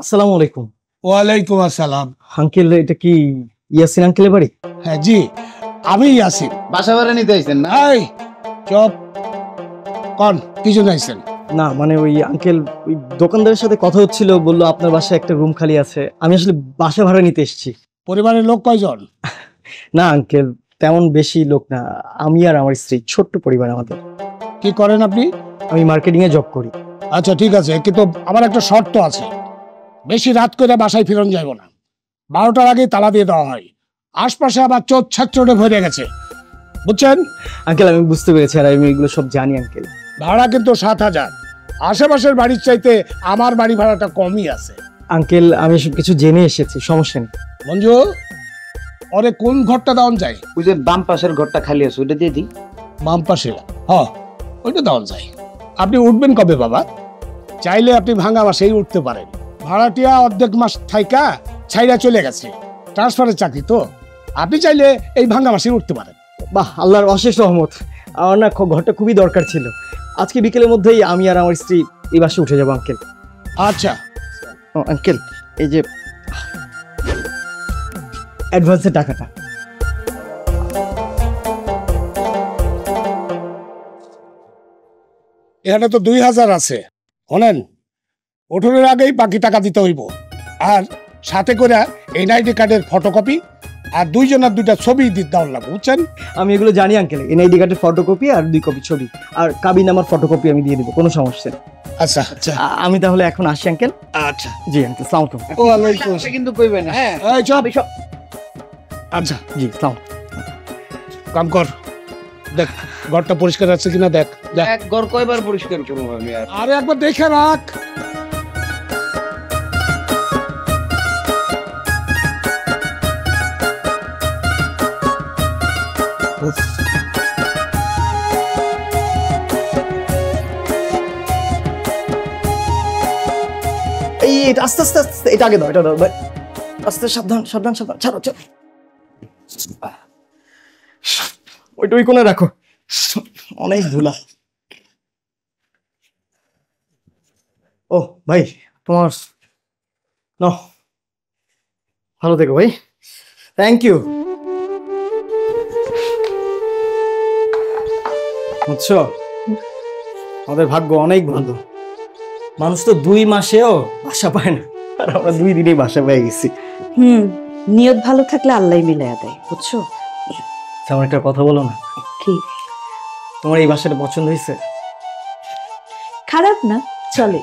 আসসালামু আলাইকুম। ওয়ালাইকুম আসসালাম। আঙ্কেল, এটা কি ইয়াসিন আঙ্কেলের বাড়ি? হ্যাঁ জি, আমি ইয়াসিন। বাসা ভাড়া নিতে আইছেন না? এই চুপ কোন কিছু নাইছেন? না মানে ওই আঙ্কেল, ওই দোকানদারের সাথে কথা হচ্ছিল, বললো আপনার বাসায় একটা রুম খালি আছে। আমি আসলে বাসা ভাড়া নিতে এসেছি। পরিবারের লোক কয়জন? না আঙ্কেল, তেমন বেশি লোক না, আমি আর আমার স্ত্রী, ছোট্ট পরিবার আমাদের। কি করেন আপনি? আমি মার্কেটিং এ জব করি। আচ্ছা ঠিক আছে, কিন্তু আমার একটা শর্ত আছে। বেশি রাত করে বাসায় ফিরন যাইব না, 12টার আগে তালা দিয়ে দেওয়া হয়। আশপাশে আবার চোর ছাত্রটা ভরে গেছে, বুঝছেন? আঙ্কেল আমি বুঝতে পেরেছি, আর আমি এগুলো সব জানি আঙ্কেল। ভাড়া কিন্তু 7,000। আশেপাশের বাড়ির চাইতে আমার বাড়ি ভাড়াটা কমই আছে। আঙ্কেল আমি সব কিছু জেনে এসেছি, সমস্যা নেই। মঞ্জু, ওরে কোন ঘরটা দেওয়ান যায়? ওই যে বাম পাশের ঘরটা খালি আছে, ওইটা দিয়ে দিই। বাম পাশে? হ্যাঁ, ওইটা দেওয়ান যায়। আপনি উঠবেন কবে বাবা? চাইলে আপনি ভাঙা মাসেই উঠতে পারেন। ভাড়াটিয়া অর্ধেক মাস থাইকা ছাইরা চলে গেছে, ট্রান্সফারের চাকরি তো। আপনি চাইলে এই ভাঙা মাসেই উঠতে পারেন। বাহ, আল্লাহর অশেষ রহমত। আমার না ঘরটা খুবই দরকার ছিল। আজকে বিকেলের মধ্যেই আমি আর আমার স্ত্রী এই বাসে উঠে যাবো আঙ্কেল। আচ্ছা আঙ্কেল, এই যে অ্যাডভান্সের টাকাটা। এখানে তো 2,000 আছে। শোনেন, ওঠনের আগেই বাকি টাকা দিতে হইব। আর সাথে করে এনআইডি কার্ডের ফটোকপি আর দুইজনের 2টা ছবি দিতে দেওয়ার লাগবে, বুঝছেন? আমি এগুলো জানি আঙ্কেল, এনআইডি কার্ডের ফটোকপি আর 2 কপি ছবি, আর কাবিন নামার ফটোকপি আমি দিয়ে দিব, কোনো সমস্যা নেই। আচ্ছা আচ্ছা আমি তাহলে এখন আসি আঙ্কেল। আচ্ছা জি আঙ্কেল, সালাম আলাইকুম। ওয়ালাইকুম আসসালাম। কিন্তু কইবেন না। হ্যাঁ এই চপ। আচ্ছা জি সালাম। কাম কর, দেখ ঘরটা পরিষ্কার আছে কিনা দেখ। দেখ এক ঘর কয়বার পরিষ্কার করবো আমি আর? আরে একবার দেখে রাখ। এই আস্তে আস্তে আস্তে, এটা আগে দাও, এটা দাও ভাই। আস্তে, সাবধান সাবধান সাবধান, ছাড়ো ছাড়ো। ওইটা ওই কোণে রাখো, অনেক ধুলা। ও ভাই, তোমার নাও, ভালো থেকো ভাই। Thank you. বুঝছো, আমাদের ভাগ্য অনেক ভালো। মানুষ তো 2 মাসেও বাসা পায় না, আর আমরা 2 দিনেই বাসা পেয়ে গেছি। নিয়ত ভালো থাকলে আল্লাহ মিলাইয়া দেয়, বুঝছো? আমার একটা কথা বলো না, কি? তোমার এই বাসাটা পছন্দ হয়েছে? খারাপ না, চলে।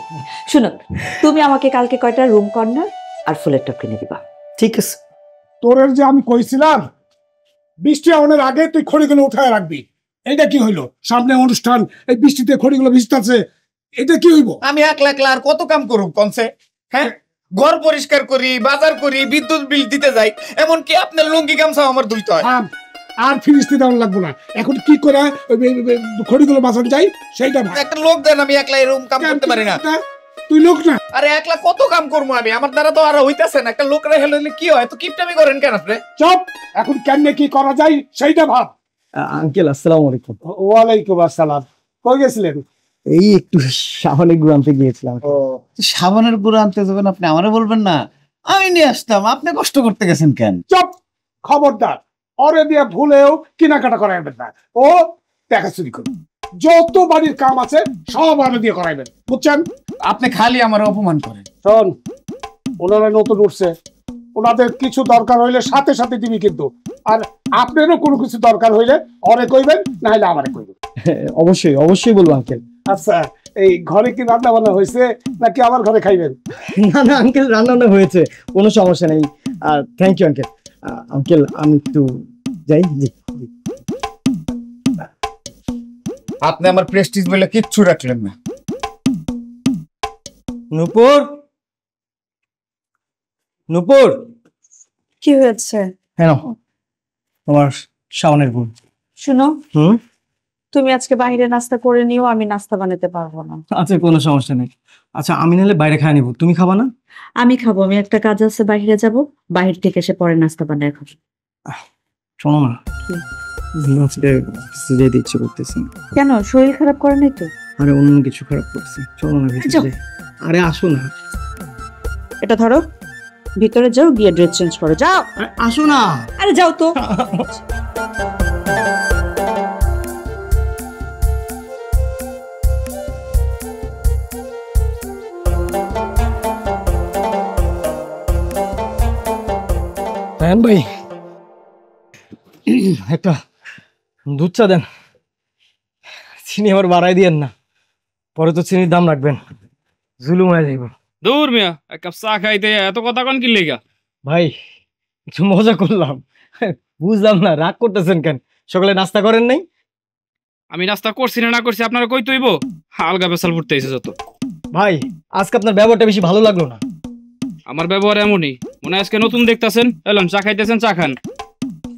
শুনো, তুমি আমাকে কালকে কয়টা রুম কর্নার আর ফুলের টব কিনে দিবা। ঠিক আছে। তোরের যে আমি কইছিলাম বৃষ্টি আওয়ানোর আগে তুই খড়িগুলো উঠায় রাখবি। এইটা কি হইলো? সামনে অনুষ্ঠান, এই বৃষ্টিতে খড়িগুলো ভিজতাছে, এটা কি হইব? আমি একলা একলা আর কত কাম করব কনসে? হ্যাঁ, ঘর পরিষ্কার করি, বাজার করি, বিদ্যুৎ বিল দিতে যাই, এমনকি আপনার লুঙ্গি গামছা আমার ধুইতে হয়। আর ফিরিস্তি দেওয়ার লাগবো না। এখন কি করে খড়িগুলো বাঁচান যাই সেইটা ভাব। একটা লোক দেন, আমি একলা এরকম কাম করতে পারি না। তুই লোক না? আরে একলা কত কাম করবো আমি? আমার দ্বারা তো আর হইতাছে না। একটা লোক রেখে লইলে কি হয়? তো কিপটামি করেন কেন আপনি? চুপ, এখন কেমনে কি করা যায় সেইটা ভাব। আঙ্কেল আসসালামু আলাইকুম। ওয়ালাইকুম আসসালাম। কই গেছিলেন? এই একটু সাবানের গুঁড়ো আনতে গিয়েছিলাম। ও, সাবানের গুঁড়ো আনতে যাবেন আপনি? আমারে বলবেন না, আমি নিয়ে আসতাম। আপনি কষ্ট করতে গেছেন কেন? চুপ, খবরদার। ওরে দিয়ে ভুলেও কেনাকাটা করাইবেন না। ও টাকা চুরি করবে। যত বাড়ির কাম আছে সব ওরে দিয়ে করাইবেন, বুঝছেন? আপনি খালি আমার অপমান করেন। শোন, ওনারা নতুন উঠছে, ওনাদের কিছু দরকার হইলে সাথে সাথে দিবি কিন্তু। আর আপনারও কোনো কিছু দরকার হইলে ওরে কইবেন, না হলে আমারে কইবেন। অবশ্যই অবশ্যই বলবো আঙ্কেল। আচ্ছা, এই ঘরে কি রান্না বান্না হয়েছে নাকি আমার ঘরে খাইবেন? না না আঙ্কেল, রান্না হয়েছে, কোনো সমস্যা নেই। আর থ্যাংক ইউ আঙ্কেল। আঙ্কেল আমি একটু যাই। জি, আপনি আমার প্রেস্টিজ বলে কিচ্ছু রাখলেন না। নূপুর, নূপুর। কি হয়েছে? হ্যাঁ, তোমার শাওনের গুণ। শুনো, তুমি আজকে বাইরে নাস্তা করে নিও, আমি নাস্তা বানাতে পারবো না। আচ্ছা কোনো সমস্যা নেই। আচ্ছা আমি নাহলে বাইরে খাই নিব, তুমি খাবা না? আমি খাবো, আমি একটা কাজ আছে, বাইরে যাব, বাইরে থেকে এসে পরে নাস্তা বানায় খাবো। শোনো না, আজকে যেতে ইচ্ছে করতেছে না। কেন, শরীর খারাপ করে নাই তো? আরে অন্য কিছু খারাপ করছে, চলো না ভিতরে যাও। যাই। আরে আসো না। এটা ধরো, ভিতরে যাও, গিয়ে ড্রেস চেঞ্জ করো, যাও। আরে আসো না। আরে যাও তো। রায়হান ভাই, একটা দুধ চা দেন। চিনি আবার বাড়াই দিয়েন না, পরে তো চিনির দাম রাখবেন, জুলুম হয়ে যাইব। দূর মিয়া, এক কাপ চা খাইতে এত কথা কন কি লেগা? ভাই একটু মজা করলাম, বুঝলাম না রাগ করতেছেন কেন? সকালে নাস্তা করেন নাই? আমি নাস্তা করছি না করছি আপনারা কই তৈব? আলগা বেসাল ফুটতে এসে যত। ভাই আজকে আপনার ব্যবহারটা বেশি ভালো লাগলো না। আমার ব্যবহার এমনই, মনে হয় আজকে নতুন দেখতাছেন, এলাম চা খাইতেছেন, চা খান।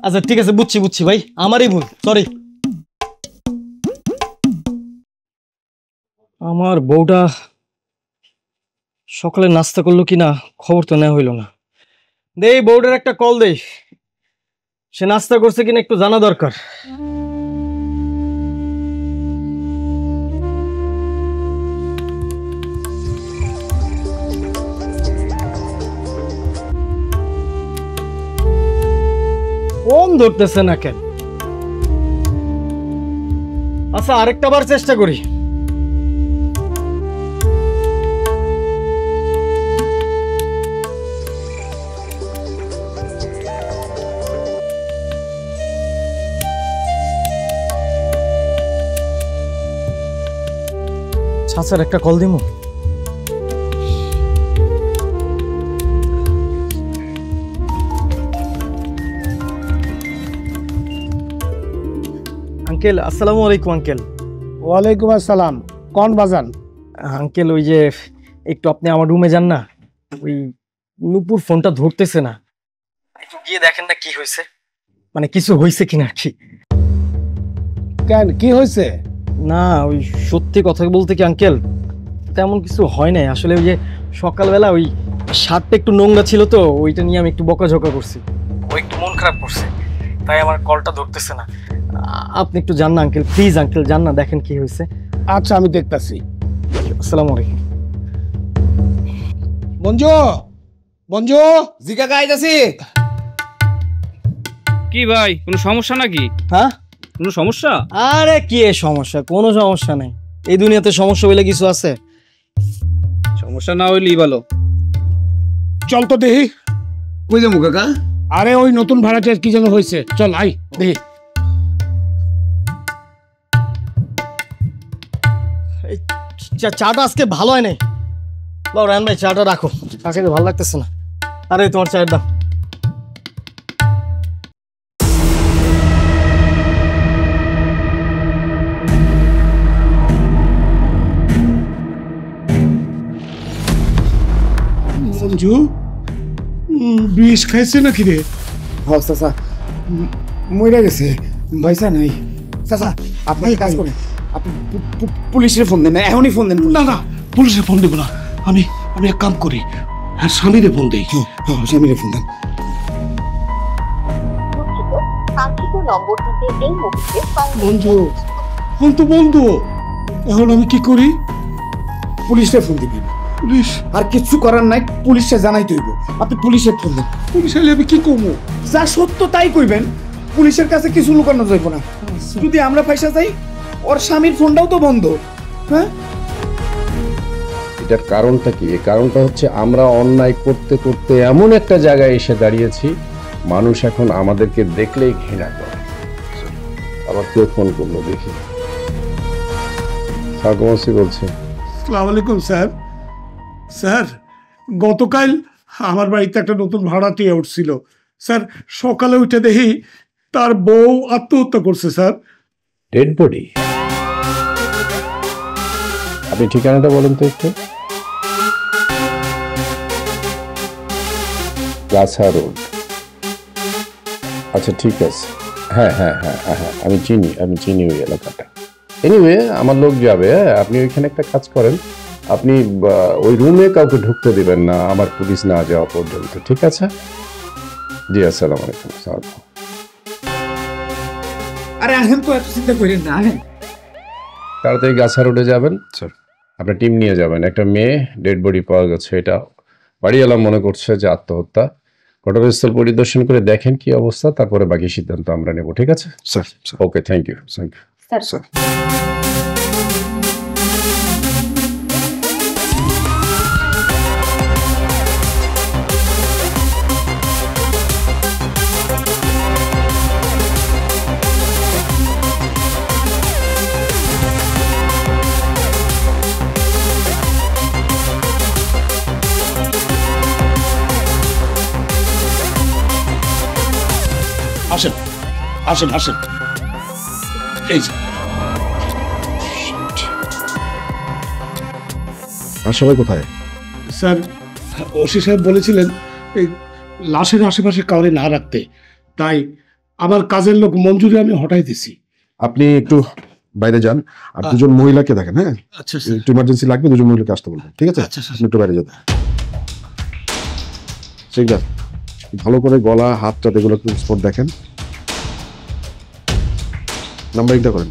আচ্ছা ঠিক আছে, বুঝছি বুঝছি ভাই, আমারই ভুল, সরি। আমার বউটা সকালে নাস্তা করলো কিনা খবর তো নেওয়া হইলো না। দেই বউটার একটা কল দেই, সে নাস্তা করছে কিনা একটু জানা দরকার। ফোন ধরতেছে না কেন? আচ্ছা আরেকটা বার চেষ্টা করি। চাচার একটা কল দিমু। আঙ্কেল আসসালামু আলাইকুম। আঙ্কেল ওয়ালাইকুম আসসালাম। কোন বাজান? আঙ্কেল ওই যে একটু আপনি আমার রুমে যান না, ওই নুপুর ফোনটা ধরতেছে না, একটু গিয়ে দেখেন না কি হয়েছে, মানে কিছু হয়েছে কিনা আর কি। কেন, কি হয়েছে? না ওই সত্যি কথা বলতে কি আঙ্কেল, তেমন কিছু হয় নাই আসলে। ওই যে সকালবেলা ওই শার্টটা একটু নোংরা ছিল তো, ওইটা নিয়ে আমি একটু বকাঝকা করছি, ও একটু মন খারাপ করছে, তাই আমার কলটা ধরতেছে না। আপনি একটু যান না আঙ্কেল, প্লিজ আঙ্কেল যান না, দেখেন কি হয়েছে। আচ্ছা আমি দেখতাছি। আসসালামু আলাইকুম। মঞ্জু, মঞ্জু। জি কাকা আইতাছি। কি ভাই, কোনো সমস্যা নাকি? হ্যাঁ কোনো সমস্যা? আরে কি এ সমস্যা? কোনো সমস্যা নাই, এই দুনিয়াতে সমস্যা বলে কিছু আছে? সমস্যা না হইলেই ভালো। চল তো দেখি। কই যাবো কাকা? আরে ওই নতুন ভাড়াটিয়ার কি যেন হয়েছে, চল আই দেখি। এই চাটা আজকে ভালো হয় নাই। বাবু রায়হান ভাই চাটা রাখো, চা খেতে ভালো লাগতেছে না। আরে তোমার চায়ের দাম। মঞ্জু, বিষ খাইছে নাকি রে? হ্যাঁ চাচা, মইরা গেছে, পয়সা নাই। চাচা আপনি এক কাজ করেন, আপনি পুলিশের ফোন দেন, এখনই ফোন দেন। না না, পুলিশে ফোন দেবো না। আমি আমি এক কাম করি, আর স্বামীরে ফোন দেই। স্বামীরে ফোন দেন। মঞ্জু, ফোন তো বন্ধ, এখন আমি কি করি? পুলিশে ফোন দিবেন, পুলিশ? আর কিছু করার নাই, পুলিশে জানাই তৈব। আপনি পুলিশে ফোন দেন। পুলিশ এলে আমি কি করবো? যা সত্য তাই কইবেন, পুলিশের কাছে কিছু লুকানো যাইব না। যদি আমরা পয়সা চাই, ওর স্বামীর ফোনটাও তো বন্ধ। হ্যাঁ, এটার কারণটা কি? এই কারণটা হচ্ছে আমরা অন্যায় করতে করতে এমন একটা জায়গায় এসে দাঁড়িয়েছি, মানুষ এখন আমাদেরকে দেখলেই ঘৃণা করে। আবার কেউ ফোন করলো, দেখি। সাকমসি বলছে। আসসালামু আলাইকুম স্যার। স্যার, গতকাল আমার বাড়িতে একটা নতুন ভাড়াটিয়া উঠছিল স্যার। সকালে উঠে দেখি তার বউ আত্মহত্যা করছে স্যার। Dead body? আপনি ঠিকানাটা বলেন তো একটু। গাছা রোড। আচ্ছা ঠিক আছে, হ্যাঁ হ্যাঁ হ্যাঁ হ্যাঁ হ্যাঁ, আমি চিনি ওই এলাকাটা। এনিওয়ে আমার লোক যাবে। আপনি ওইখানে একটা কাজ করেন, আপনি ওই রুমে কাউকে ঢুকতে দিবেন না আমার পুলিশ না যাওয়া পর্যন্ত, ঠিক আছে? জি আসসালামু আলাইকুম। আরে আহেন তো, এত চিন্তা করেন না, আহেন। তাড়াতাড়ি গাছা রোডে যাবেন স্যার, আপনার টিম নিয়ে যাবেন। একটা মেয়ে ডেড বডি পাওয়া গেছে, এটা বাড়িওয়ালা মনে করছে যে আত্মহত্যা। ঘটনাস্থল পরিদর্শন করে দেখেন কি অবস্থা, তারপরে বাকি সিদ্ধান্ত আমরা নেব, ঠিক আছে sir? Okay, thank you. Sir আসেন আসেন আসেন, এই যে। আর সবাই কোথায়? স্যার, ওসি সাহেব বলেছিলেন এই লাশের আশেপাশে কাউরে না রাখতে, তাই আমার কাজের লোক মঞ্জুরি আমি হটাই দিছি। আপনি একটু বাইরে যান, আর দুজন মহিলাকে দেখেন। হ্যাঁ, আচ্ছা একটু ইমার্জেন্সি লাগবে, দুজন মহিলাকে আসতে বলবেন, ঠিক আছে? আচ্ছা, স্যার। আপনি একটু বাইরে যান। সিকদার, ভালো করে গলা হাতটা এগুলো একটু স্পট দেখেন, নাম্বারিংটা করেন,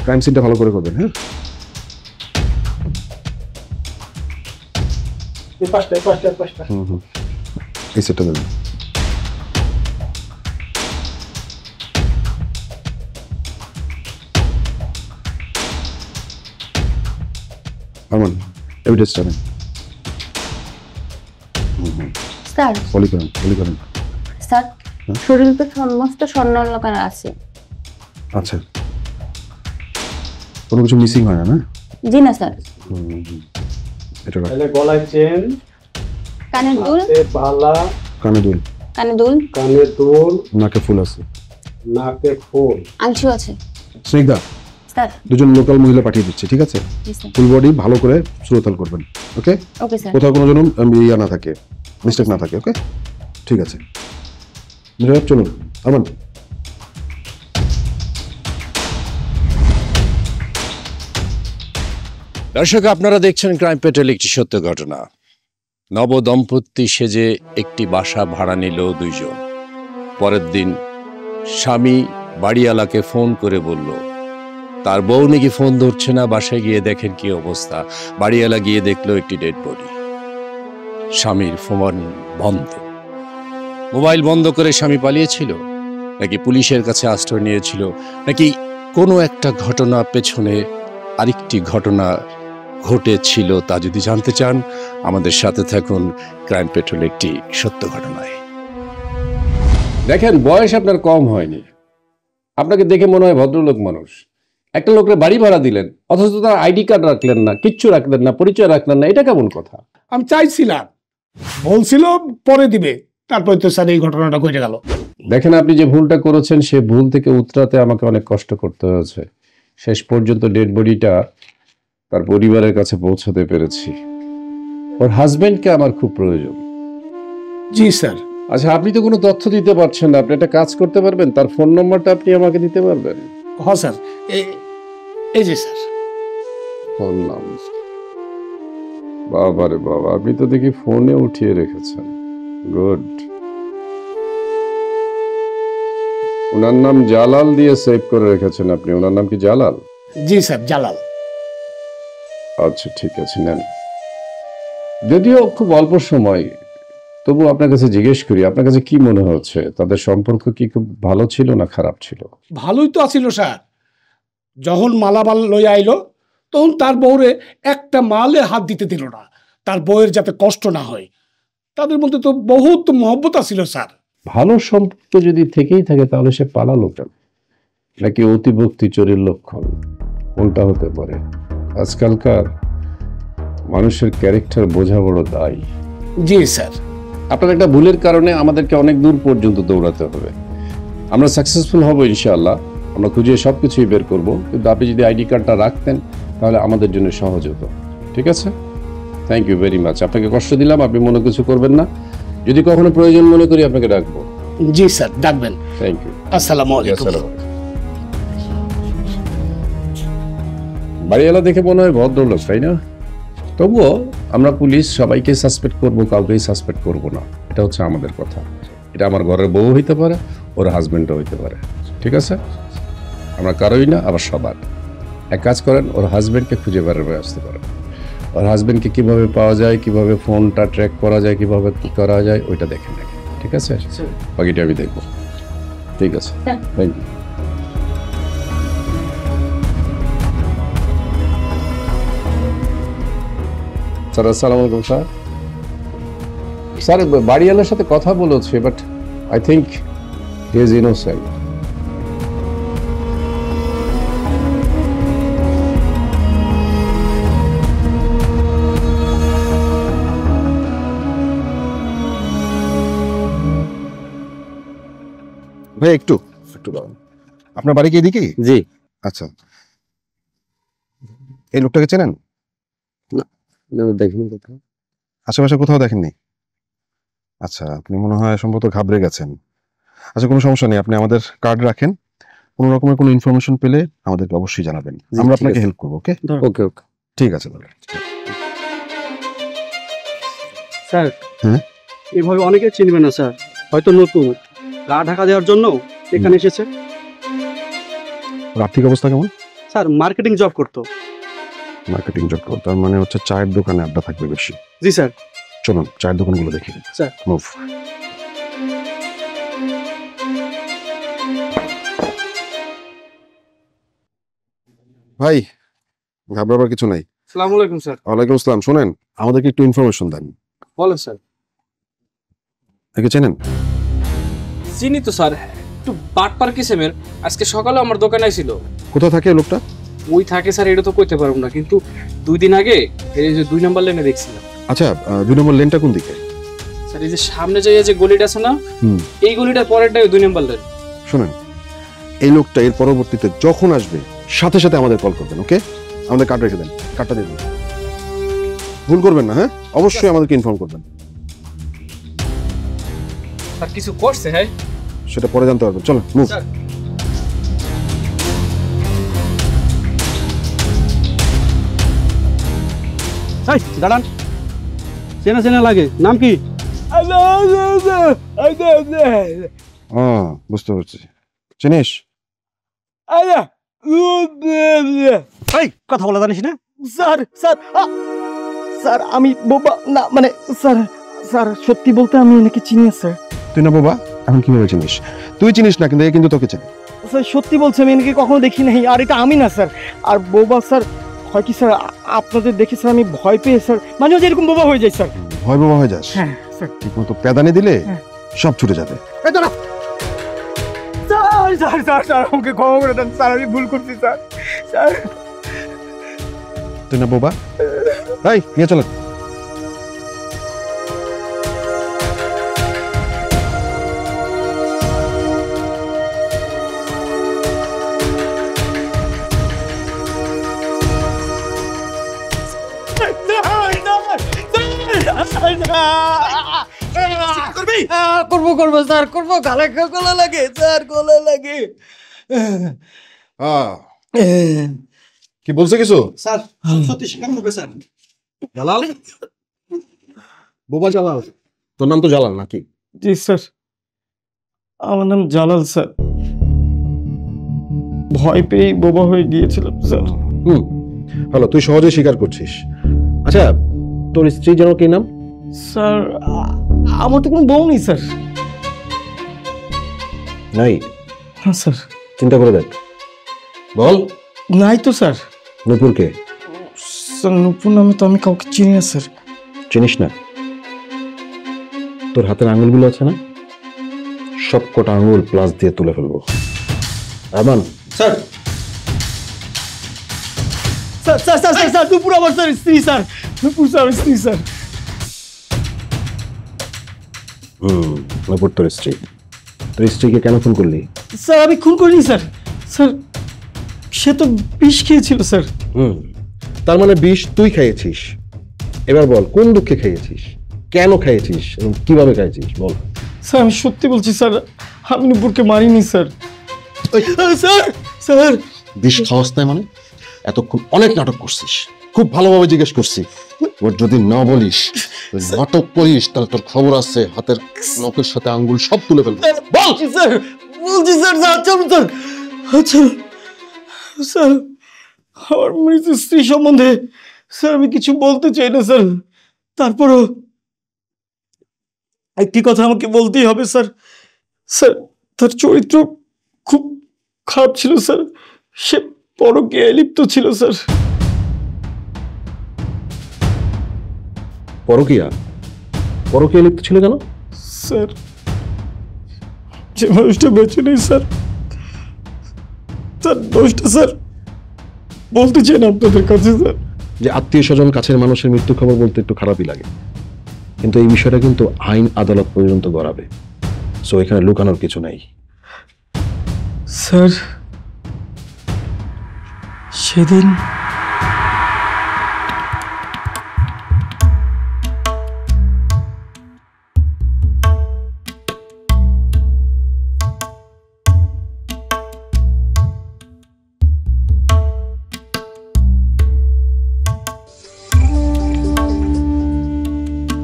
ক্রাইম সিনটা ভালো করে করবেন। হ্যাঁ, এই সেটটা দেবেন। আরমান, এভিডেন্সটা নেন। স্যার ফলি করেন। স্যার শরীরে সমস্ত স্বর্ণ অলঙ্কার আছে। আচ্ছা, কোনো কিছু মিসিং হয় না? জি না স্যার। এটা রাখ। গলায় চেন, কানের দুল, বালা, কানে দুল, কানের দুল, কানের দুল, নাকে ফুল আছে, নাকে ফুল, আংটিও আছে। স্নিগ্ধা, স্যার দুজন লোকাল মহিলা পাঠিয়ে দিচ্ছি, ঠিক আছে? জি স্যার। ফুল বডি ভালো করে সুরতাল করবেন, ওকে? Okay sir. কোথাও কোনো যেন ইয়া না থাকে, মিস্টেক না থাকে, ওকে? ঠিক আছে, চলুন। আমান, দর্শক, আপনারা দেখছেন ক্রাইম পেট্রোল, একটি সত্য ঘটনা। নব দম্পতি সেজে একটি বাসা ভাড়া নিল দুইজন। পরের দিন স্বামী বাড়িওয়ালাকে ফোন করে বলল তার বউ নাকি ফোন ধরছে না। বাসায় গিয়ে দেখেন কি অবস্থা। বাড়িওয়ালা গিয়ে দেখলো একটি ডেড বডি। স্বামীর ফোন বন্ধ। মোবাইল বন্ধ করে স্বামী পালিয়েছিল, নাকি পুলিশের কাছে আশ্রয় নিয়েছিল, নাকি কোনো একটা ঘটনা পেছনে আরেকটি ঘটনা ঘটেছিল, তা যদি জানতে চান আমাদের সাথে থাকুন ক্রাইম পেট্রোল, একটি সত্য ঘটনায়। দেখেন, বয়স আপনার কম হয়নি, আপনাকে দেখে মনে হয় ভদ্রলোক মানুষ। একটা লোকের বাড়ি ভাড়া দিলেন, অথচ তার আইডি কার্ড রাখলেন না, কিচ্ছু রাখলেন না, পরিচয় রাখলেন না, এটা কেমন কথা? আমি চাইছিলাম, বলছিল পরে দিবে, তারপরে তো স্যার এই ঘটনাটা ঘটে গেল। দেখেন, আপনি যে ভুলটা করেছেন সে ভুল থেকে উতরাতে আমাকে অনেক কষ্ট করতে হয়েছে। শেষ পর্যন্ত ডেড বডিটা তার পরিবারের কাছে পৌঁছাতে পেরেছি। ওর হাজবেন্ডকে আমার খুব প্রয়োজন। জি স্যার। আচ্ছা, আপনি তো কোনো তথ্য দিতে পারছেন না, আপনি একটা কাজ করতে পারবেন, তার ফোন নম্বরটা আপনি আমাকে দিতে পারবেন? হ্যাঁ স্যার, এই যে স্যার ফোন নাম্বার। বাবারে বাবা, আপনি তো দেখি ফোনে উঠিয়ে রেখেছেন। গুড। ওনার নাম জালাল দিয়ে সেভ করে রেখেছেন আপনি। ওনার নাম কি জালাল? জি স্যার, জালাল। আচ্ছা, ঠিক আছে, নেন। যদিও খুব অল্প সময়, তবু আপনার কাছে জিজ্ঞেস করি, আপনার কাছে কি মনে হচ্ছে তাদের সম্পর্ক কি খুব ভালো ছিল না খারাপ ছিল? ভালোই তো আছিল স্যার। যখন মালামাল লই আইলো তখন তার বউরে একটা মালে হাত দিতে দিল না, তার বউয়ের যাতে কষ্ট না হয়। তাদের মধ্যে তো বহুত মহব্বত আছিল স্যার। ভালো সম্পর্ক যদি থেকেই থাকে তাহলে সে পালালো কেন? নাকি অতিভক্তি চোরের লক্ষণ? কোনটা হতে পারে? আজকালকার মানুষের ক্যারেক্টার বোঝা বড় দায়। জি স্যার। আপনার একটা ভুলের কারণে আমাদেরকে অনেক দূর পর্যন্ত দৌড়াতে হবে। আমরা সাকসেসফুল হব ইনশাআল্লাহ, আমরা খুঁজে সবকিছুই বের করব, কিন্তু আপনি যদি আইডি কার্ডটা রাখতেন তাহলে আমাদের জন্য সহজ হতো। ঠিক আছে, থ্যাংক ইউ ভেরি মাচ। আপনাকে কষ্ট দিলাম, আপনি মনে কিছু করবেন না। যদি কখনো প্রয়োজন মনে করি আপনাকে ডাকবো। জি স্যার, ডাকবেন। Thank you. আসসালামু আলাইকুম। বাড়িওয়ালা দেখে মনে হয় ভদ্রলোক, তাই না? তবুও আমরা পুলিশ সবাইকে সাসপেক্ট করবো, কাউকেই সাসপেক্ট করবো না। এটা হচ্ছে আমাদের কথা। এটা আমার ঘরের বউ হইতে পারে, ওর হাজবেন্ডও হইতে পারে। ঠিক আছে, আমরা কারোই না, আবার সবার। এক কাজ করেন, ওর হাজবেন্ডকে খুঁজে বের আসতে পারেন। ওর হাজবেন্ডকে কিভাবে পাওয়া যায়, কিভাবে ফোনটা ট্র্যাক করা যায়, কিভাবে কি করা যায়, ওইটা দেখেন নাকি, ঠিক আছে? বাকিটা আমি দেখবো। ঠিক আছে, থ্যাংক ইউ। স্যার আসসালামু আলাইকুম। স্যার স্যার বাড়িওয়ালার সাথে কথা বলেছে, but I think he is innocent. ভাই একটু একটু দাঁড়ান। আপনার বাড়ি কি এদিকে? জি। আচ্ছা, এই লোকটাকে চেনেন? দেখিনি কোথাও। আশেপাশে কোথাও দেখেননি? আচ্ছা, আপনি মনে হয় সম্ভবত ঘাবড়ে গেছেন। আচ্ছা, কোনো সমস্যা নেই, আপনি আমাদের কার্ড রাখেন। কোনো রকমের কোনো ইনফরমেশন পেলে আমাদেরকে অবশ্যই জানাবেন, আমরা আপনাকে হেল্প করবো। ওকে ওকে ওকে, ঠিক আছে তাহলে। স্যার হ্যাঁ? এভাবে অনেকে চিনবে না স্যার, হয়তো নতুন, গা ঢাকা দেওয়ার জন্য এখানে এসেছে। ওর আর্থিক অবস্থা কেমন? স্যার মার্কেটিং জব করতো। মার্কেটিং জব করো, তার মানে হচ্ছে চায়ের দোকানে আড্ডা থাকবে বেশি। জি স্যার। চলুন চায়ের দোকানগুলো দেখি। Sir move. ভাই ঘাবড়াবার কিছু নাই। আসসালামু আলাইকুম স্যার। ওয়ালাইকুম আসসালাম। শোনেন, আমাদেরকে একটু ইনফরমেশন দেন। বলেন স্যার। একে চেনেন? চিনি তো স্যার, একটু বাটপার কিসেমের। আজকে সকালে আমার দোকানে ছিল। কোথায় থাকে লোকটা? ওই থাকে স্যার, এটা তো কইতে পারবো না, কিন্তু 2 দিন আগে এই যে 2 নম্বর লেনে দেখছিলাম। আচ্ছা, 2 নম্বর লেনটা কোন দিকে? স্যার এই যে সামনে যে গলিটা আছে না, এই গলিটার পরেরটাই 2 নম্বর লেন। শুনেন, এই লোকটা এর পরবর্তীতে যখন আসবে সাথে সাথে আমাদের কল করবেন। ওকে, আমাদের কার্ড রেখে দেন, কার্ডটা দিয়ে দেন। ভুল করবেন না, হ্যাঁ? অবশ্যই আমাদেরকে ইনফর্ম করবেন। স্যার কিছু করছে? হ্যাঁ, সেটা পরে জানতে পারবেন। চলো মুভ। স্যার দাঁড়ান, চেনা চেনা লাগে, নাম কি? বুঝতে পারছি। চিনিস? কথা বলা জানিস না? স্যার স্যার স্যার আমি বোবা না, মানে স্যার স্যার সত্যি বলতে আমি এনাকে চিনি স্যার। তুই না বাবা, এখন কিভাবে চিনিস? তুই চিনিস না, কিন্তু এ কিন্তু তোকে চেনে। স্যার সত্যি বলছি, আমি এনাকে কখনো দেখি নাই। আর এটা আমি না স্যার। আর বোবা স্যার হয় কি স্যার, আপনাদের দেখে স্যার আমি ভয় পেয়ে স্যার মাঝে মাঝে এরকম বোবা হয়ে যাই স্যার। ভয় বাবা হয়ে যাস? হ্যাঁ স্যার। ঠিক মতো প্যাদানি দিলে সব ছুটে যাবে। স্যার স্যার স্যার স্যার আমাকে ক্ষমা করে দেন স্যার, আমি ভুল করছি স্যার। স্যার তুই না বাবা, এই নিয়ে চলো। করবো স্যার, করবো। গলা লাগে স্যার, গলা লাগে। কি বলছে কিছু? স্যার সত্যি স্বীকার করবে স্যার। জালাল, বোবা জালাল। তোর নাম তো জালাল নাকি? জি স্যার, আমার নাম জালাল স্যার। ভয় পেয়েই বোবা হয়ে গিয়েছিলাম স্যার। ভালো, তুই সহজে স্বীকার করছিস। আচ্ছা, তোর স্ত্রী যেন কি নাম? স্যার আমার তো কোনো বউ নেই স্যার। নাই? হ্যাঁ স্যার। চিন্তা করে দেখ, বল। নাই তো স্যার। নূপুরকে? স্যার নূপুর নামে তো আমি কাউকে চিনি না স্যার। চিনিস না? তোর হাতের আঙুলগুলো আছে না, সব কটা আঙুল প্লাস দিয়ে তুলে ফেলবো। Aman. Sir sir sir sir sir sir Nupur আমার স্যার স্ত্রী স্যার। নূপুর স্যার স্ত্রী স্যার। নূপুর তোর স্ত্রী? তোর স্ত্রীকে কেন খুন করলি? স্যার আমি খুন করিনি স্যার। স্যার সে তো বিষ খেয়েছিল স্যার। তার মানে বিষ তুই খেয়েছিস। এবার বল, কোন দুঃখে খেয়েছিস, কেন খেয়েছিস এবং কিভাবে খেয়েছিস বল। স্যার আমি সত্যি বলছি স্যার, আমি নূপুরকে মারিনি স্যার। স্যার স্যার বিষ খাওয়াস নাই মানে? এতক্ষণ অনেক নাটক করছিস, খুব ভালোভাবে জিজ্ঞেস করছি। ওর যদি না বলিস, নাটক করিস, তাহলে তোর খবর আছে, হাতের নখের সাথে আঙ্গুল সব তুলে ফেলবো। বলছি স্যার, বলছি স্যার। আচ্ছা স্যার, আচ্ছা স্যার আমার মৃত স্ত্রী সম্বন্ধে স্যার আমি কিছু বলতে চাই না স্যার, তারপরও একটি কথা আমাকে বলতেই হবে স্যার। স্যার তার চরিত্র খুব খারাপ ছিল স্যার, সে পরকীয়ায় লিপ্ত ছিল স্যার। পরকীয়া লিপ্ত ছিল কেন? স্যার যে মানুষটা বেঁচে নেই স্যার, তার দোষটা স্যার বলতে চাই না আপনাদের কাছে স্যার। যে আত্মীয় স্বজন কাছের মানুষের মৃত্যু খবর বলতে একটু খারাপই লাগে, কিন্তু এই বিষয়টা কিন্তু আইন আদালত পর্যন্ত গড়াবে, সো এখানে লুকানোর কিছু নেই। স্যার সেদিন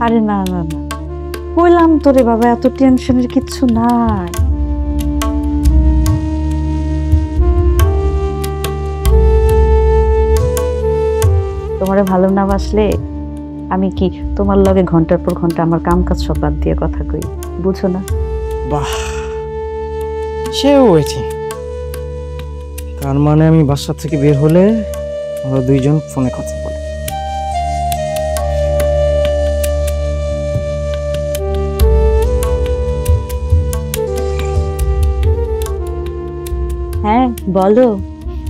আরে না না না, বললাম তোরে বাবা এত টেনশনের কিচ্ছু নাই। তোমারে ভালো না বাসলে আমি কি তোমার লগে ঘন্টার পর ঘন্টা আমার কাম কাজ সব বাদ দিয়ে কথা কই, বুঝো না? বাহ, সেও হয়েছে। তার মানে আমি বাসা থেকে বের হলে আমরা দুইজন ফোনে কথা বলি। হ্যাঁ বলো।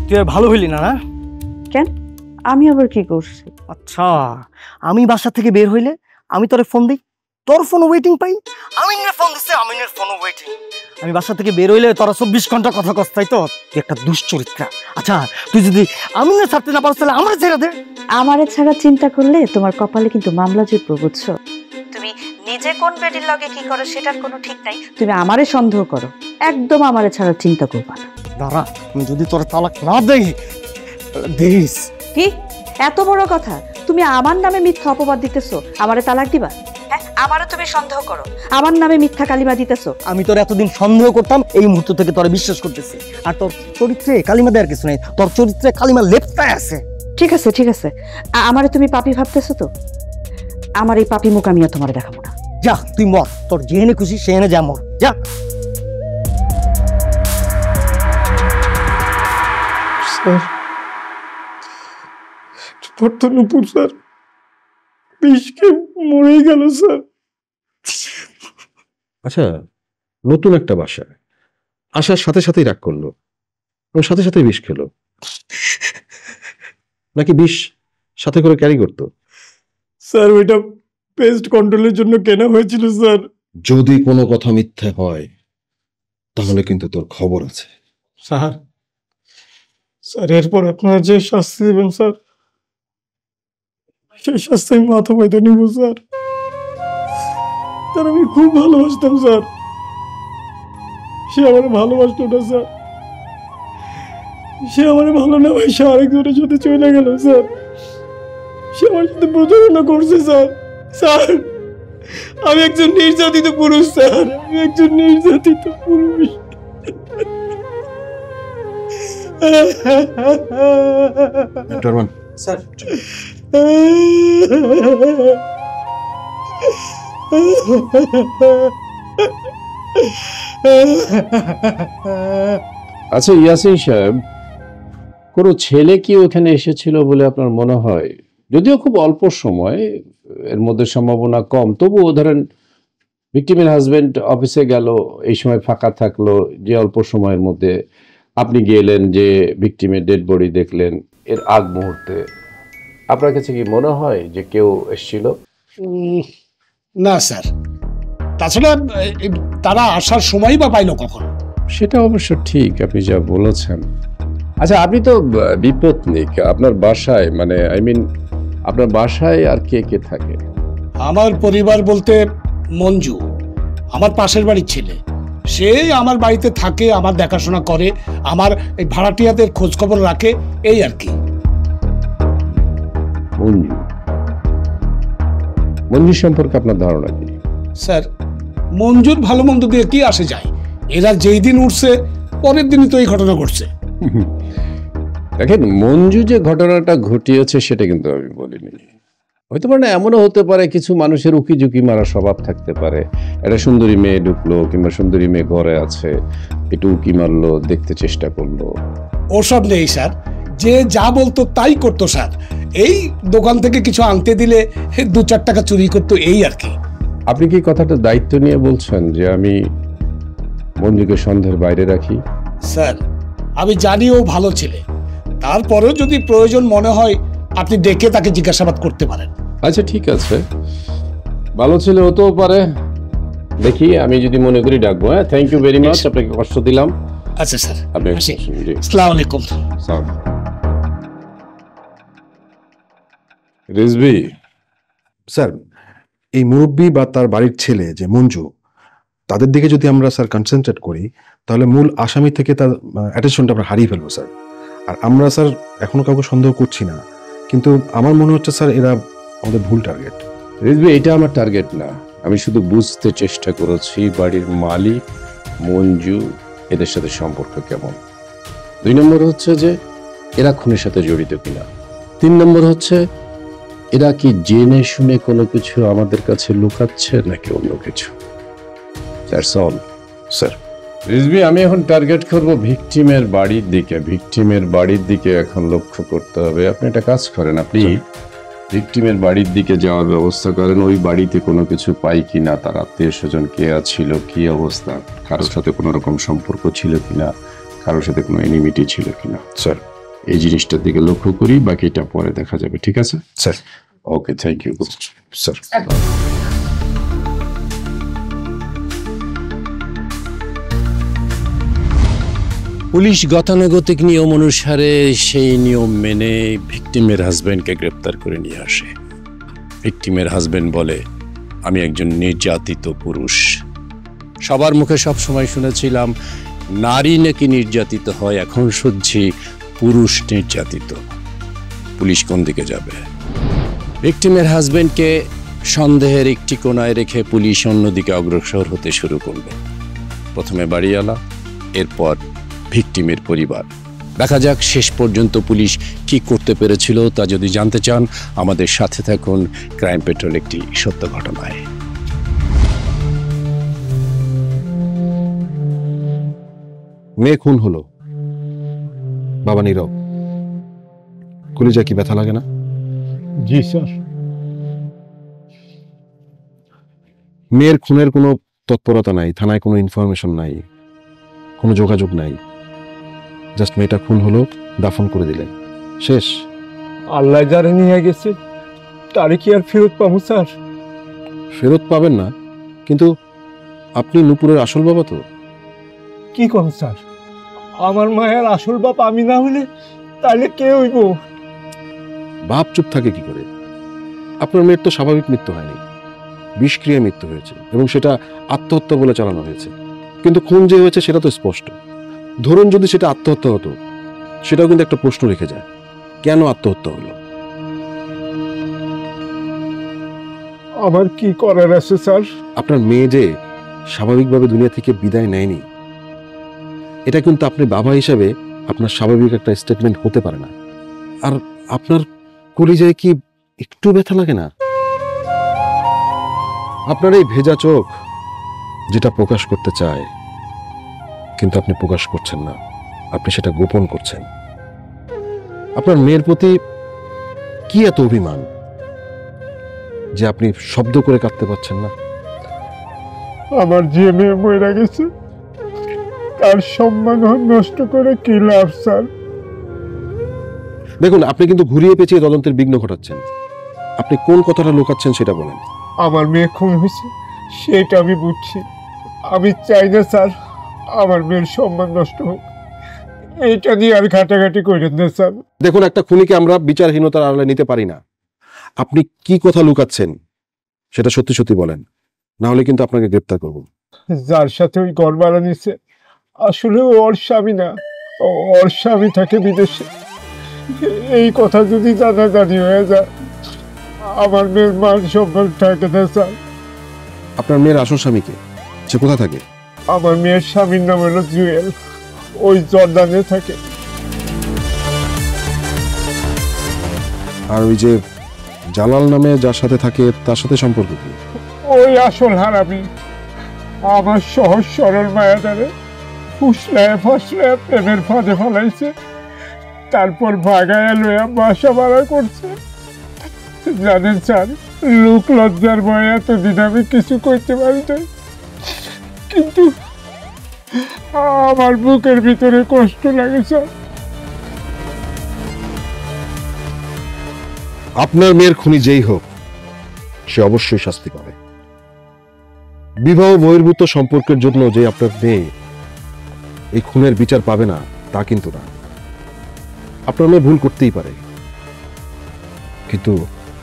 তুই আর ভালো হইলি না? না কেন, আমি আবার কি করছি? আচ্ছা, আমি বাসা থেকে বের হইলে আমি তোরে ফোন দিই, তোর ফোন ওয়েটিং পাই। আমিনের ফোন দিচ্ছে, আমিনের ফোন ওয়েটিং। আমি বাসা থেকে বের হইলে তোরা 24 ঘন্টা কথা কস, তাই তো? তুই একটা দুশ্চরিত্রা। আচ্ছা তুই যদি আমিনের ছাড়তে না পারছ তাহলে আমার ছেড়ে দে। আমারে ছাড়া চিন্তা করলে তোমার কপালে কিন্তু মামলা জুটবে, বুঝছো? তুমি নিজে কোন বেডির লগে কি করো সেটার কোনো ঠিক নাই, তুমি আমারে সন্দেহ করো, একদম আমারে ছাড়া চিন্তা করবা না। দাঁড়া, আমি যদি তোর তালাক না দেই দিস। কি এত বড় কথা? তুমি আমার নামে মিথ্যা অপবাদ দিতেছো, আমারে তালাক দিবা? হ্যাঁ, আমারে তুমি সন্দেহ করো, আমার নামে মিথ্যা কালিমা দিতেছো। আমি তোর এতদিন সন্দেহ করতাম, এই মুহূর্ত থেকে তোর বিশ্বাস করতেছি। আর তোর চরিত্রে কালিমা দেওয়ার কিছু নেই, তোর চরিত্রে কালিমা লেপ্টায় আছে। ঠিক আছে ঠিক আছে, আমারে তুমি পাপী ভাবতেছো তো? আমার এই পাপী মুখ আমি আর তোমারে দেখাবো না। যা তুই মর, তোর যেখানে খুশি সেখানে যা, মর যা। স্যার নুপুর স্যার বিষকে মরে গেল স্যার। আচ্ছা, নতুন একটা বাসা আসার সাথে সাথেই রাগ করলো, ও সাথে সাথে বিষ খেলো, নাকি বিষ সাথে করে ক্যারি করতো? স্যার ওইটা পেস্ট কন্ট্রোলের জন্য কেনা হয়েছিল স্যার। যদি কোনো কথা মিথ্যে হয় তাহলে কিন্তু তোর খবর আছে। স্যার স্যার এরপর আপনারা যে শাস্তি দেবেন স্যার, সেই শাস্তি আমি মাথা পাইতে নিব স্যার। তার আমি খুব ভালোবাসতাম স্যার, সে আমার ভালোবাসতো না স্যার, সে আমার ভালো না ভাই, সে আরেকজনের সাথে চলে গেল স্যার। সে আমার সাথে প্রতারণা করছে স্যার। স্যার আমি একজন নির্যাতিত পুরুষ স্যার, আমি একজন নির্যাতিত পুরুষ। স্যার আচ্ছা ইয়াসিন সাহেব, কোনো ছেলে কি ওখানে এসেছিল বলে আপনার মনে হয়? যদিও খুব অল্প সময়, এর মধ্যে সম্ভাবনা কম, তবুও ধরেন ভিকটিমের হাজবেন্ড অফিসে গেল, এই সময় ফাঁকা থাকলো, যে অল্প সময়ের মধ্যে আপনি গেলেন, যে ভিকটিমের ডেড বডি দেখলেন, এর আগ মুহূর্তে আপনার কাছে কি মনে হয় যে কেউ এসেছিল? না স্যার, তাছাড়া তারা আসার সময় বা পাইলো কখন? সেটা অবশ্য ঠিক, আপনি যা বলেছেন। আচ্ছা, আপনি তো বিপত্নিক, আপনার বাসায় মানে আপনার বাসায় আর কে কে থাকে? আমার পরিবার বলতে মঞ্জু আমার পাশের বাড়ির ছেলে, সে আমার বাড়িতে থাকে, আমার দেখাশোনা করে, আমার এই ভাড়াটিয়াদের খোঁজ খবর রাখে, এই আর কি। মঞ্জু সম্পর্কে আপনার ধারণা কি? স্যার মঞ্জুর ভালো মন্দ দিয়ে কি আসে যায়, এরা যেই দিন উঠছে পরের দিনই তো এই ঘটনা ঘটছে। দেখেন, মঞ্জু যে ঘটনাটা ঘটিয়েছে সেটা কিন্তু আমি বলিনি। হয়তো পারে না, এমনও হতে পারে কিছু মানুষের উকি ঝুঁকি মারা স্বভাব থাকতে পারে। একটা সুন্দরী মেয়ে ঢুকলো কিংবা সুন্দরী মেয়ে ঘরে আছে, একটু উকি মারলো, দেখতে চেষ্টা করলো। ওসব নেই স্যার, যে যা বলতো তাই করতো স্যার। এই দোকান থেকে কিছু আনতে দিলে 2-4 টাকা চুরি করতো, এই আর কি। আপনি কি কথাটা দায়িত্ব নিয়ে বলছেন যে আমি মঞ্জুকে সন্দেহের বাইরে রাখি? স্যার আমি জানি ও ভালো ছেলে, তারপরেও যদি প্রয়োজন মনে হয় আপনি ডেকে তাকে জিজ্ঞাসাবাদ করতে পারেন। আচ্ছা ঠিক আছে, ভালো ছেলে হতেও পারে, দেখি আমি যদি মনে করি ডাকবো। হ্যাঁ, থ্যাংক ইউ ভেরি মাচ, আপনাকে কষ্ট দিলাম। আচ্ছা স্যার, আপনি আসসালামু আলাইকুম। রিজভি স্যার, এই মুরব্বী বা তার বাড়ির ছেলে যে মঞ্জু, তাদের দিকে যদি আমরা স্যার কনসেন্ট্রেট করি তাহলে মূল আসামি থেকে তার অ্যাটেনশনটা আমরা হারিয়ে ফেলবো স্যার। আর আমরা স্যার এখনো কাউকে সন্দেহ করছি না, কিন্তু আমার মনে হচ্ছে স্যার এরা আমাদের ভুল টার্গেট। রিজভি, এটা আমার টার্গেট না, আমি শুধু বুঝতে চেষ্টা করেছি বাড়ির মালিক মঞ্জু এদের সাথে সম্পর্ক কেমন। 2 নম্বর হচ্ছে যে এরা খুনের সাথে জড়িত কিনা। 3 নম্বর হচ্ছে এরা কি জেনে শুনে কোনো কিছু আমাদের কাছে লুকাচ্ছে নাকি অন্য কিছু। That's all sir. রিজভি, আমি এখন টার্গেট করব ভিকটিমের বাড়ির দিকে। ভিকটিমের বাড়ির দিকে এখন লক্ষ্য করতে হবে। আপনি একটা কাজ করেন, আপনি ভিকটিমের বাড়ির দিকে যাওয়ার ব্যবস্থা করেন। ওই বাড়িতে কোনো কিছু পাই কিনা, তার আত্মীয় স্বজন কে ছিল, কি অবস্থা, কারোর সাথে কোনো রকম সম্পর্ক ছিল কিনা, কারোর সাথে কোনো এনিমিটি ছিল কিনা। স্যার, এই জিনিসটার দিকে লক্ষ্য করি, বাকিটা পরে দেখা যাবে। ঠিক আছে sir? Okay, thank you sir. Police গতানুগতিক নিয়ম অনুসারে সেই নিয়ম মেনে ভিকটিমের হাজবেন্ডকে গ্রেপ্তার করে নিয়ে আসে। ভিকটিমের হাজবেন্ড বলে, আমি একজন নির্যাতিত পুরুষ। সবার মুখে সব সময় শুনেছিলাম নারী নাকি নির্যাতিত হয়, এখন শুনছি পুরুষ নির্যাতিত। পুলিশ কোন দিকে যাবে? ভিকটিমের হাজবেন্ডকে সন্দেহের একটি কোণায় রেখে পুলিশ অন্যদিকে অগ্রসর হতে শুরু করলো। প্রথমে বাড়িওয়ালা, এরপর ভিকটিমের পরিবার। দেখা যাক শেষ পর্যন্ত পুলিশ কি করতে পেরেছিল। তা যদি জানতে চান, আমাদের সাথে থাকুন ক্রাইম পেট্রোল একটি সত্য ঘটনায়। মেয়ে খুন হলো, বাবা নীরব, কলিজা কি ব্যথা লাগে না? জি স্যার। মেয়ের খুনের কোনো তৎপরতা নাই, থানায় কোনো ইনফরমেশন নাই, কোনো যোগাযোগ নাই, জাস্ট মেয়েটা খুন হলো, দাফন করে দিলেন, শেষ। আল্লাহ যারা নিয়ে গেছে তারে কি আর ফেরত পাবো স্যার? ফেরত পাবেন না, কিন্তু আপনি নূপুরের আসল বাবা তো। কি কোন স্যার, আমার মায়ের আসল বাপ আমি না হলে তাহলে কে হইব? বাপ চুপ থাকে কি করে? আপনার মেয়ের তো স্বাভাবিক মৃত্যু হয়নি, বিষক্রিয়া মৃত্যু হয়েছে, এবং সেটা আত্মহত্যা বলে চালানো হয়েছে। কিন্তু খুন যে হয়েছে সেটা তো স্পষ্ট। ধরুন যদি সেটা আত্মহত্যা হতো, সেটাও কিন্তু একটা প্রশ্ন রেখে যায়, কেন আত্মহত্যা হলো? আমার কি করার আছে স্যার? আপনার মেয়ে যে স্বাভাবিকভাবে দুনিয়া থেকে বিদায় নেয়নি, এটা কিন্তু আপনি বাবা হিসেবে আপনার স্বাভাবিক একটা স্টেটমেন্ট হতে পারে না। আর আপনার কলিজায় কি একটু ব্যথা লাগে না? আপনার এই ভেজা চোখ যেটা প্রকাশ করতে চায়, কিন্তু আপনি প্রকাশ করছেন না, আপনি সেটা গোপন করছেন। আপনার মেয়ের প্রতি কি এত অভিমান যে আপনি শব্দ করে কাঁদতে পারছেন না? আমার যে মেয়ে মরে গেছে তার সম্মান নষ্ট করে কি লাভ স্যার? দেখুন, আপনি কিন্তু ঘুরিয়ে পেঁচিয়ে তদন্তের বিঘ্ন ঘটাচ্ছেন। আপনি কোন কথাটা লুকাচ্ছেন সেটা বলেন। আমার মেয়ে খুন হয়েছে সেটা আমি বুঝছি, আমি চাই না স্যার আমার মেয়ের সম্মান নষ্ট হোক। এইটা নিয়ে আর ঘাটাঘাটি করেন না স্যার। দেখুন, একটা খুনিকে আমরা বিচারহীনতার আড়ালে নিতে পারি না। আপনি কি কথা লুকাচ্ছেন সেটা সত্যি সত্যি বলেন, না হলে কিন্তু আপনাকে গ্রেপ্তার করব। যার সাথে ওই ঘর ভাড়া নিছে আসলে ওর স্বামী না, ওর স্বামী থাকে বিদেশে। এই কথা যদি জানাজানি হয়ে যায় আমার মেয়ের মান সম্মান থাকে না স্যার। আপনার মেয়ের আসল স্বামীকে, সে কোথায় থাকে? আমার মেয়ের স্বামীর নাম হলো জুয়েল, ওই জর্দানে থাকে। আর ওই যে জালাল নামে যার সাথে থাকে তার সাথে সম্পর্ক কি? ওই আসল হারামি আমার সহজ সরল মায়াদারে ফুসলায় ফসলায় প্রেমের ফাঁদে ফেলাইছে, তারপর ভাগায় লইয়া বাসা ভাড়া করছে। জানেন স্যার, লোক লজ্জার ভয়ে এতদিন আমি কিছু করতে পারি নাই, কিন্তু আমার বুকের ভিতরে কষ্ট লাগে স্যার। আপনার মেয়ের খুনি যেই হোক সে অবশ্যই শাস্তি পাবে। বিবাহ বহির্ভূত সম্পর্কের জন্য যে আপনার মেয়ে এই খুনের বিচার পাবে না তা কিন্তু না। আপনার মেয়ে ভুল করতেই পারে, কিন্তু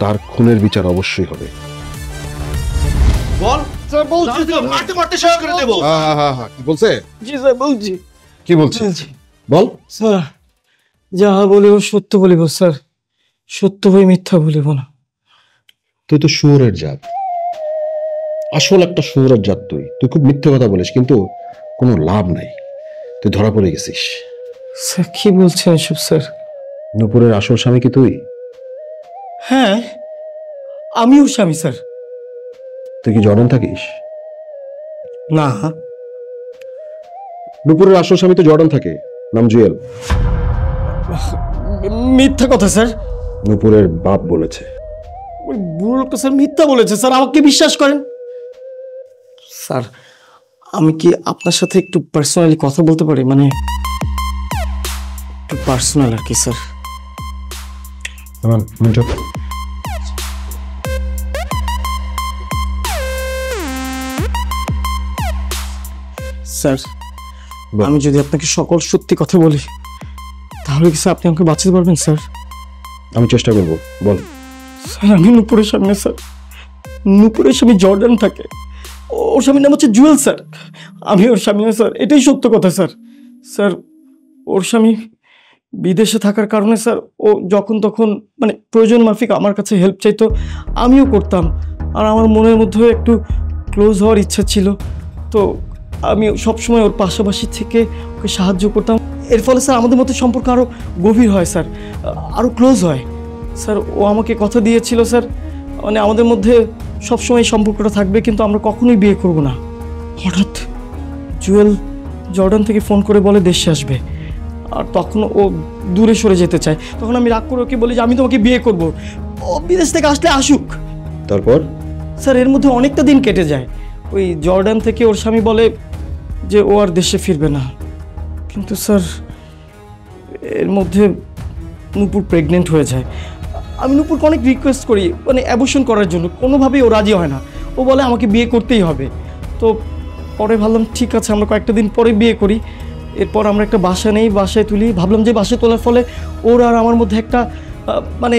তার খুনের বিচার অবশ্যই হবে। বল স্যার বলছি, মারতে মারতে শেষ করে দেবো। কি বলছে? জি স্যার বলছি। কি বলছে বল। স্যার যাহা বলিব সত্য বলিব স্যার, সত্য বই মিথ্যা বলিব না। তুই তো শুয়োরের জাত, আসল একটা শুয়োরের জাত। তুই খুব মিথ্যে কথা বলিস, কিন্তু কোনো লাভ নাই, তুই ধরা পড়ে গেছিস। স্যার কি বলছেন এসব স্যার? নূপুরের আসল স্বামী কি তুই? হ্যাঁ আমি ওর স্বামী স্যার। তুই কি জর্ডান থাকিস? না। নূপুরের আসল স্বামী তো জর্ডান থাকে, নাম জুয়েল। মিথ্যা কথা স্যার। নূপুরের বাপ বলেছে। ওই বুড়ো লোকটা স্যার মিথ্যা বলেছে স্যার, আমাকে বিশ্বাস করেন স্যার। আমি কি আপনার সাথে একটু পার্সোনালি কথা বলতে পারি? মানে একটু পার্সোনাল আর কি স্যার। স্যার আমি যদি আপনাকে সকল সত্যি কথা বলি তাহলে কি স্যার আপনি আমাকে বাঁচাতে পারবেন স্যার? আমি চেষ্টা করবো, বল। স্যার আমি নূপুরের সামনে স্যার, নূপুরের স্বামী জর্ডান থাকে, ওর স্বামীর নাম হচ্ছে জুয়েল স্যার। আমি ওর স্বামী না স্যার, এটাই সত্য কথা স্যার। স্যার ওর স্বামী বিদেশে থাকার কারণে স্যার ও যখন তখন মানে প্রয়োজন মাফিক আমার কাছে হেল্প চাইতো, আমিও করতাম। আর আমার মনের মধ্যেও একটু ক্লোজ হওয়ার ইচ্ছা ছিল, তো আমি সবসময় ওর পাশাপাশি থেকে ওকে সাহায্য করতাম। এর ফলে স্যার আমাদের মধ্যে সম্পর্ক আরও গভীর হয় স্যার, আরও ক্লোজ হয় স্যার। ও আমাকে কথা দিয়েছিল স্যার, মানে আমাদের মধ্যে সবসময় সম্পর্কটা থাকবে, কিন্তু আমরা কখনোই বিয়ে করব না। হঠাৎ জুয়েল জর্ডান থেকে ফোন করে বলে দেশে আসবে, আর তখন ও দূরে সরে যেতে চায়। তখন আমি রাগ করে ওকে বলি যে আমি তোমাকে বিয়ে করব, ও বিদেশ থেকে আসলে আসুক। তারপর স্যার এর মধ্যে অনেকটা দিন কেটে যায়। ওই জর্ডান থেকে ওর স্বামী বলে যে ও আর দেশে ফিরবে না, কিন্তু স্যার এর মধ্যে নূপুর প্রেগনেন্ট হয়ে যায়। আমি নূপুরকে অনেক রিকোয়েস্ট করি মানে অ্যাবর্শন করার জন্য, কোনোভাবেই ও রাজি হয় না। ও বলে আমাকে বিয়ে করতেই হবে। তো পরে ভাবলাম ঠিক আছে আমরা কয়েকটা দিন পরে বিয়ে করি। এরপর আমরা একটা বাসা নেই, বাসায় তুলি। ভাবলাম যে বাসায় তোলার ফলে ওর আর আমার মধ্যে একটা মানে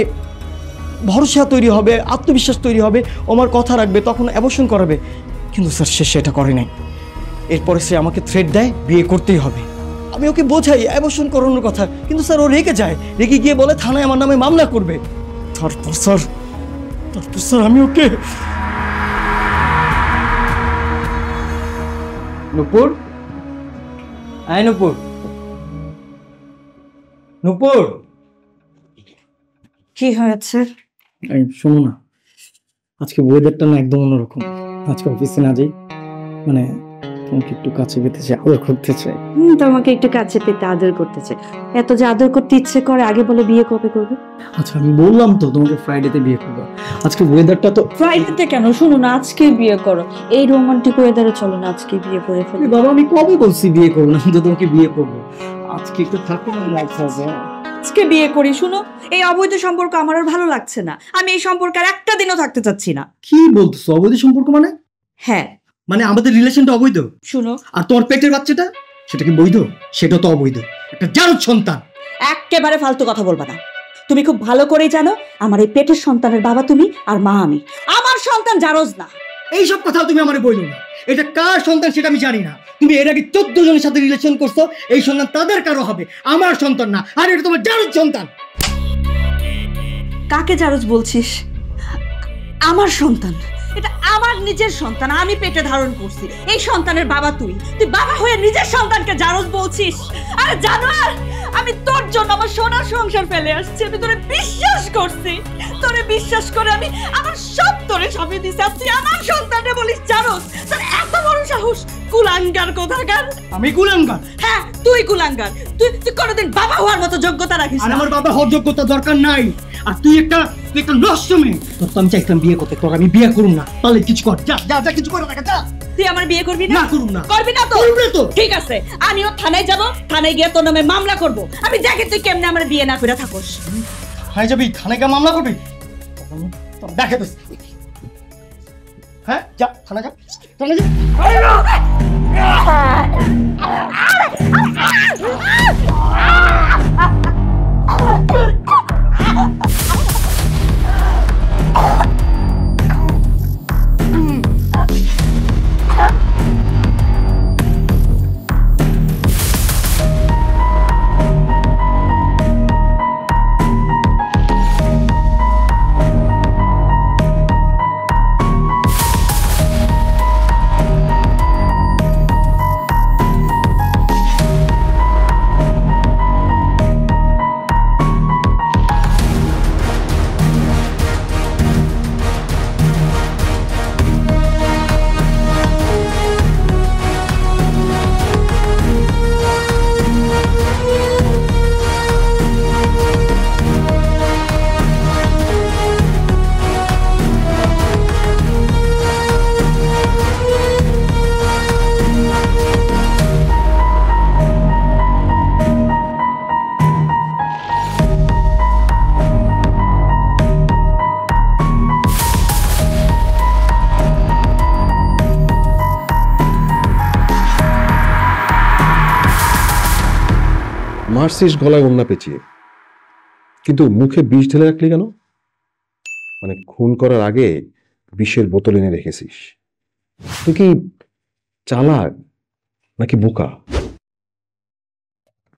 ভরসা তৈরি হবে, আত্মবিশ্বাস তৈরি হবে, ও আমার কথা রাখবে, তখন অ্যাবর্শন করাবে। কিন্তু স্যার সে সেটা করে নাই। এরপরে সে আমাকে থ্রেট দেয় বিয়ে করতেই হবে। আমি ওকে বোঝাই অ্যাবর্শন করানোর কথা, কিন্তু স্যার ও রেগে যায়, রেগে গিয়ে বলে থানায় আমার নামে মামলা করবে। তারপর স্যার আমি ওকে নূপুর, আয় নূপুর, নূপুর কি হয়েছে? শোনো না, আজকে ওয়েদারটা না একদম অন্যরকম। আজকে অফিসে না যাই, মানে তোমাকে একটু কাছে পেতে চাই, আদর করতে চাই। তোমাকে একটু কাছে পেতে আদর করতে চাই। এত যে আদর করতে ইচ্ছে করে, আগে বলে বিয়ে কবে করবে? আচ্ছা আমি বললাম তো তোমাকে ফ্রাইডেতে বিয়ে করবো। আজকে ওয়েদারটা তো ফ্রাইডেতে কেন? শুনো না, আজকে বিয়ে করো। এই রোমান্টিক ওয়েদারে চলো না আজকে বিয়ে করে ফেলি। বাবা আমি কবে বলছি বিয়ে করবো না, কিন্তু তোমাকে বিয়ে করবো। আজকে একটু থাকো না, লাইফ আছে। আজকে বিয়ে করি। শুনো, এই অবৈধ সম্পর্ক আমার আর ভালো লাগছে না। আমি এই সম্পর্কে আর একটা দিনও থাকতে চাচ্ছি না। কি বলতেছো? অবৈধ সম্পর্ক মানে? হ্যাঁ মানে আমাদের রিলেশনটা অবৈধ? শুনো, আর তোমার পেটের বাচ্চাটা সেটা কি বৈধ? সেটা তো অবৈধ, একটা জারজ সন্তান। একেবারে ফালতু কথা বলবা না। তুমি খুব ভালো করেই জানো আমার এই পেটের সন্তানের বাবা তুমি আর মা আমি। আমার সন্তান জারজ না। এইসব কথা তুমি আমারে বইলো না। এটা কার সন্তান সেটা আমি জানি না। তুমি এর আগে 14 জনের সাথে রিলেশন করছো, এই সন্তান তাদের কারো হবে, আমার সন্তান না। আর এটা তোমার জারজ সন্তান। কাকে জারজ বলছিস? আমার সন্তান, এটা আমার নিজের সন্তান, আমি পেটে ধারণ করছি। এই সন্তানের বাবা তুই, তুই বাবা হয়ে নিজের সন্তানকে জারজ বলছিস? আরে জানোয়ার, আমি তোর জন্য আমার সোনার সংসার ফেলে আসছি, আমি তোরে বিশ্বাস করছি, তোরে বিশ্বাস করে আমি আমার সব তোরে সঁপে দিছি, তুই আমার সন্তানরে বলিস জানোস? তোর এত বড় সাহস! কুলাঙ্গার কোথাকার! আমি কুলাঙ্গার? হ্যাঁ তুই কুলাঙ্গার। তুই কোনোদিন বাবা হওয়ার মতো যোগ্যতা রাখিস আর না। আমার বাবা হওয়ার যোগ্যতা দরকার নাই। আর তুই একটা নষ্ট মেয়ে। তোর তো আমি চাইতাম বিয়ে করতে, তোর আমি বিয়ে করুম না। তাহলে কিছু কর, যা যা যা, কিছু করে রাখা, যা। তুই আমার বিয়ে করবি না? না, করুম না। করবি না তো? করব না তো। ঠিক আছে, আমিও থানায় যাব, থানায় গিয়ে তোর নামে মামলা করব। আমি দেখে তুই কেমনে আমার বিয়ে না করে থাকোস। থানায় যাবি? থানায় গিয়ে মামলা করবি? দেখে তো। হ্যাঁ যা, থানায় যা, থানায় যা। মারছিস গলায় ওন্না পেঁচিয়ে, কিন্তু মুখে বিষ ঢেলে রাখলি কেন? মানে খুন করার আগে বিষের বোতল এনে রেখেছিস। তুই কি চালাক নাকি বোকা?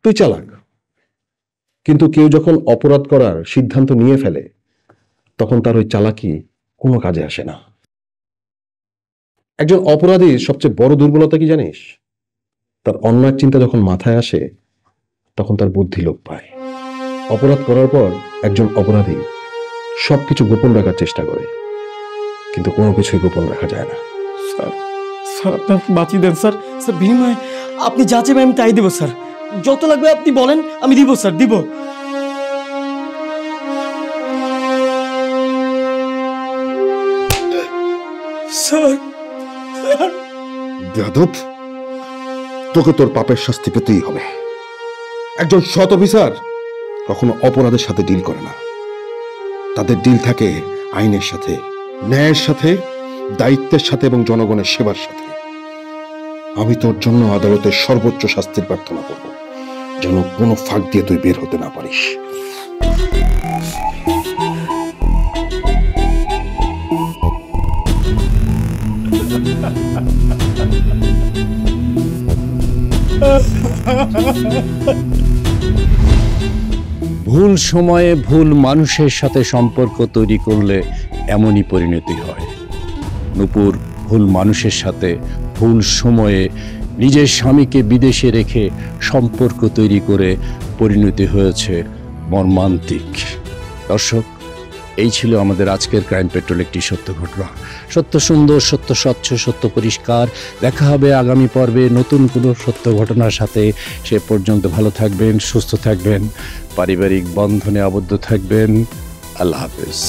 তুই চালাক, কিন্তু কেউ যখন অপরাধ করার সিদ্ধান্ত নিয়ে ফেলে তখন তার ওই চালাকি কোনো কাজে আসে না। একজন অপরাধীর সবচেয়ে বড় দুর্বলতা কি জানিস? তার অন্যায় চিন্তা যখন মাথায় আসে তখন তার বুদ্ধি লোপ পায়। অপরাধ করার পর একজন অপরাধী সবকিছু গোপন রাখার চেষ্টা করে, কিন্তু কোনো কিছুই গোপন রাখা যায় না। স্যার, স্যার আপনার বাঁচিয়ে দেন স্যার। স্যার বিনিময়ে আপনি যা চাইবেন আমি তাই দিব স্যার। যত লাগবে আপনি বলেন, আমি দিব স্যার, দিব। স্যার, বেয়াদব, তোকে তোর পাপের শাস্তি পেতেই হবে। একজন সৎ অফিসার কখনো অপরাধের সাথে ডিল করে না। তাদের ডিল থাকে আইনের সাথে, ন্যায়ের সাথে, দায়িত্বের সাথে এবং জনগণের সেবার সাথে। আমি তোর জন্য আদালতের সর্বোচ্চ শাস্তির প্রার্থনা করব, যেন কোনো ফাঁক দিয়ে তুই বের হতে না পারিস। ভুল সময়ে ভুল মানুষের সাথে সম্পর্ক তৈরি করলে এমনই পরিণতি হয়। নূপুর ভুল মানুষের সাথে ভুল সময়ে নিজের স্বামীকে বিদেশে রেখে সম্পর্ক তৈরি করে পরিণতি হয়েছে মর্মান্তিক। দর্শক, এই ছিল আমাদের আজকের ক্রাইম পেট্রোল, একটি সত্য ঘটনা। সত্য সুন্দর, সত্য স্বচ্ছ, সত্য পরিষ্কার। দেখা হবে আগামী পর্বে নতুন কোনো সত্য ঘটনার সাথে। সে পর্যন্ত ভালো থাকবেন, সুস্থ থাকবেন, পারিবারিক বন্ধনে আবদ্ধ থাকবেন। আল্লাহ হাফেজ।